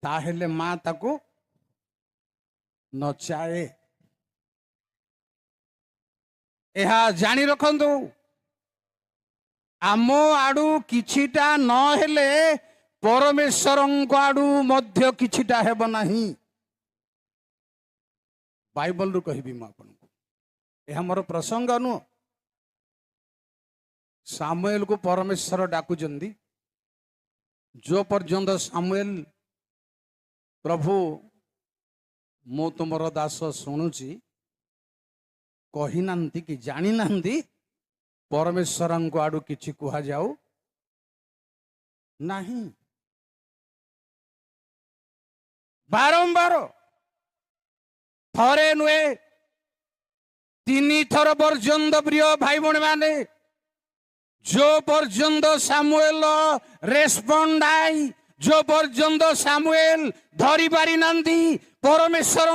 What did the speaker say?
ताहेले मां ताकू नचाए। यह जानी रखंतु आम आडू किछिटा न हेले परमेश्वर आडू मध्य किछिटा हेब नहीं। बाइबल रु कहबी मु आपनको यह मोर प्रसंग नु। सामुएल को परमेश्वर डाकुचंदी। जो पर्यंत सामुएल प्रभु मु तुमर दास शुणुची कही नांती कि जानी नांती परमेश्वर आडू किछि कुहा जाऊ नहीं। बारंबार थरे नुए तीन थर पर्यंत प्रिय भाई भौणी माने जो पर्यंत सामुएल रेस्पॉन्ड आई जो पर्यंत सामुएल धरी पारि नांती परमेश्वर